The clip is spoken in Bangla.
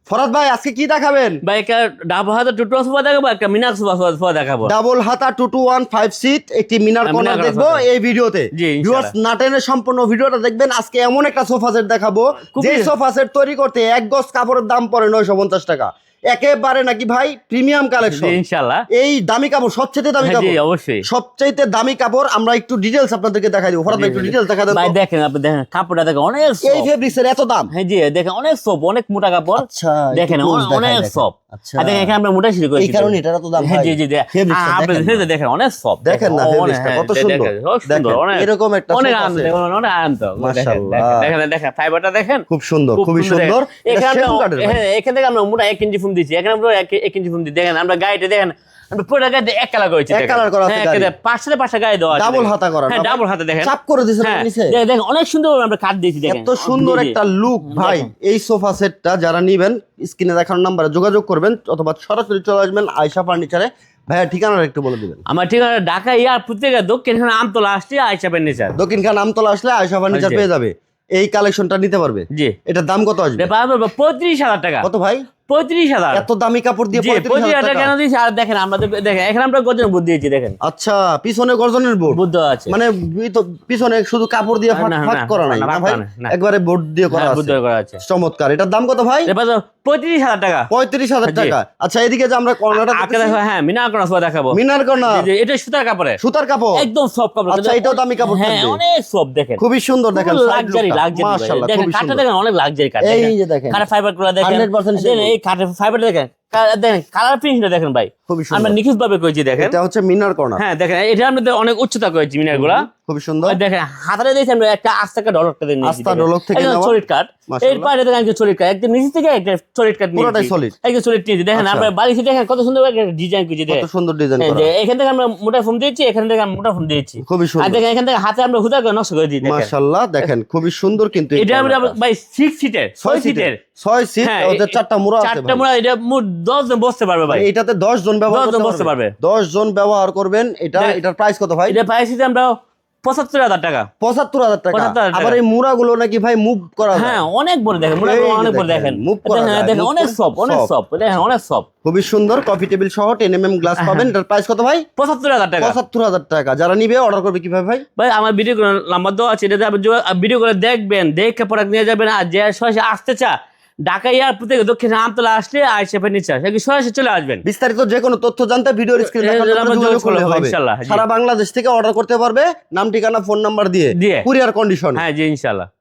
ফরাদ ভাই আজকে কি দেখাবেন? ভাই একটা ডাবল হাতা টুটু সোফা দেখাবো, একটা মিনার সোফা দেখাবো। ডাবল হাতা 2215 সিট একটি মিনার কর্নার মিনার দেখবো সোফা। এই ভিডিওতে। জি, ইনশাআল্লাহ। ভিউয়ার্স না টেনে সম্পূর্ণ ভিডিওটা দেখবেন। আজকে এমন একটা সোফা সেট দেখাবো যে সোফা সেট তৈরি করতে এক গজ কাপড়ের দাম পড়ে 950 টাকা। একেবারে নাকি ভাই প্রিমিয়াম কালেকশন ইনশাআল্লাহ। এই দামি কাপড়, সবচেয়ে দামি জি কাপড়, অবশ্যই। সবচাইতে দামি কাপড়। আমরা একটু ডিটেইলস আপনাদেরকে দেখাই দেব। ফরাদ ভাই একটু ডিটেইলস দেখা দেন ভাই তো। দেখেন, আপনি দেখেন কাপড়টা দেখেন অনেক এই soft। ফেব্রিক্সের এত দাম? হ্যাঁ জি দেখেন অনেক সফট, অনেক মোটা কাপড়। আচ্ছা দেখেন অনেক সফট। আচ্ছা আর দেখেন এখানে আমরা মোটা শুরু করেছি, এই কারণে এটার এত দাম হ্যাঁ ভাই। জি জি ফেব্রিক্সটা আপনি দেখেন দেখেন অনেক সফট। দেখেন না ফেব্রিক্সটা কত সুন্দর। দেখেন এরকম একটা অনেক সোফা আনন্দ, সেট অনেক আনন্দ। মাশাআল্লাহ। দেখেন দেখেন ফাইবারটা দেখেন খুব সুন্দর, খুবই সুন্দর। এখানে এটা সেগুন কাঠের ভাই। হ্যাঁ এখান থেকে আমরা মোটা 1 ইঞ্চি ফোম দিচ্ছি, এখানে আমরা 1 ইঞ্চি ফোম দিই। দেখেন আমরা গাড়িতে দেখেন আমরা পুরো গাড়িতে এক কালার করেছি, এক কালার করা আছে গাড়ি। পাঁচটা পাঁচটা গাড়ি দেওয়া আছে, ডাবল হাতা করা, হ্যাঁ ডাবল হাতা দেখেন চাপ করে দিয়েছেন হ্যাঁ নিচে। দেখেন অনেক সুন্দর আমরা কাট দিয়েছি। দেখেন এত সুন্দর জি, জি। একটা লুক ভাই। এই সোফা সেটটা যারা নিবেন স্ক্রিনে দেখানোর নাম্বারে যোগাযোগ করবেন অথবা সরাসরি চলে আসবেন আয়শা ফার্নিচারে। ভাইয়া ঠিকানাটা একটু বলে দিবেন। আমার ঠিকানা ঢাকা এয়ারপোর্ট থেকে দক্ষিণ আমতলা আসছে আইসা ফার্নিচার। দক্ষিণখান আমতলা আসলে আয়শা ফার্নিচার জি। পেয়ে যাবে, এই কালেকশনটা নিতে পারবে। জি এটার দাম কত আসবে? 35,000 টাকা। কত ভাই? 35,000। এত দামি কাপড় দিয়ে জি 35,000 35,000 টাকা? কেন দিয়েছি? আর দেখেন আমরা তো দেখেন এখানে আমরা গর্জন বুদ্ধি দিয়েছি। দেখেন আচ্ছা পিছনে গর্জনের বোর্ড, বুদ্ধ আছে মানে পিছনে শুধু কাপড় দিয়ে ফাট না, ফাট না, করা নাই না, না না, ভাই, না। একবারে বোর্ড দিয়ে করা হ্যাঁ, বুদ্ধ আছে। করা আছে। চমৎকার। এটার দাম কত ভাই? 35,000 টাকা। 35,000 জি। টাকা। আচ্ছা এদিকে যে আমরা কর্নারটা আজকে দেখো হ্যাঁ মিনার করা সোফা দেখাবো। মিনার কর্নার, জি, জি, এটা সুতার কাপড়ে সুতার কাপড়, একদম সফট কাপড়। আচ্ছা, এটাও দামি কাপড় হ্যাঁ থাকবে? অনেক সফট। দেখেন খুবই সুন্দর। দেখেন লাক্সারি লাক্সারি মাশাআল্লাহ দেখেন খুবই কাঠটা সুন্দর। দেখেন অনেক লাক্সারি কাঠ। এই যে দেখেন কাঠের ফাইবার গুলো দেখেন 100% দেখেন, এই কাঠের ফাইবারটা দেখেন দেখেন কালার ফিনিশটা দেখেন ভাই খুবই আমরা সুন্দর। নিখুঁত ভাবে করেছি। দেখেন এটা হচ্ছে মিনার কর্নার। হ্যাঁ দেখেন এটা আমরা অনেক উচ্চতা করেছি মিনার গুলা। খুবই সুন্দর। আর দেখেন হাতারে দিয়েছি আমরা একটা আস্তা ডলরটা দিয়ে নিয়েছি। আস্তা ডলক থেকে একদম নেওয়া। সলিড কাট। মাশাআল্লাহ। এর পারে দেখেন একটা সলিড কাট, একদম নিচে থেকে একটা সলিড কাট নিয়েছি। পুরোটাই solid। একদম সলিড নিয়েছি। দেখেন আচ্ছা। আমরা বাড়িতে দেখেন কত সুন্দর একটা ডিজাইন করেছি। কত দেখেন সুন্দর ডিজাইন এই করা, যে এখান থেকে আমরা মোটা ফোম দিয়েছি, এখান থেকে আমরা মোটা ফোম দিয়েছি। খুবই আর সুন্দর। দেখেন এখান থেকে হাতে আমরা হুদা করে নকশা করে দিই। দেখেন মাশাআল্লাহ দেখেন খুবই সুন্দর। কিন্তু এই এটা আমরা কর্নারটা ভাই 6 সিটের 6 সিটের 6 সিট, হ্যাঁ, ওদের চারটা মুড়া আছে চারটা ভাই। মোড়া, এটা মোট 10 জন বসতে পারবে ভাই। এটাতে 10 জন ব্যবহার 10 জন বসতে পারবে। 10 জন ব্যবহার করবেন। এটার প্রাইস কত ভাই? এটা পাইছি আমরা 75,000 টাকা। 75,000 টাকা। 75,000 টাকা। আবার এই মুড়াগুলো নাকি ভাই মুভ করা যায়? হ্যাঁ অনেক বড় দেখেন মোটা এই যে অনেক বড় দেখেন, দেখেন move করা দেখেন যায়, দেখেন move অনেক করে সফট অনেক soft। সফট দেখেন অনেক সফট। খুবই সুন্দর। কফি টেবিল সহ 10 mm গ্লাস পাবেন। এটার প্রাইস কত ভাই? 75,000 টাকা। 75,000 টাকা। যারা নিবে অর্ডার করবে কিভাবে ভাই? ভাই আমার ভিডিও করে নাম্বার দেওয়া আছে, এটা ভিডিও করে দেখবেন, দেখে প্রোডাক্ট নিয়ে যাবেন। আর যে সরাসরি আসতে চা ঢাকা এয়ারপোর্ট থেকে দক্ষিণ আমতলা আসলে আইসা ফার্নিচার সরাসরি চলে আসবেন। বিস্তারিত যে কোনো তথ্য জানতে ভিডিওর স্ক্রিনে এই দেখানো নাম্বার যোগাযোগ যোগাযোগ করলে করলে হবে। ইনশাআল্লাহ, জি। সারা বাংলাদেশ থেকে অর্ডার করতে পারবে, নাম ঠিকানা ফোন নাম্বার দিয়ে, দিয়ে। কুরিয়ার কন্ডিশনে। হ্যাঁ জি ইনশাআল্লাহ।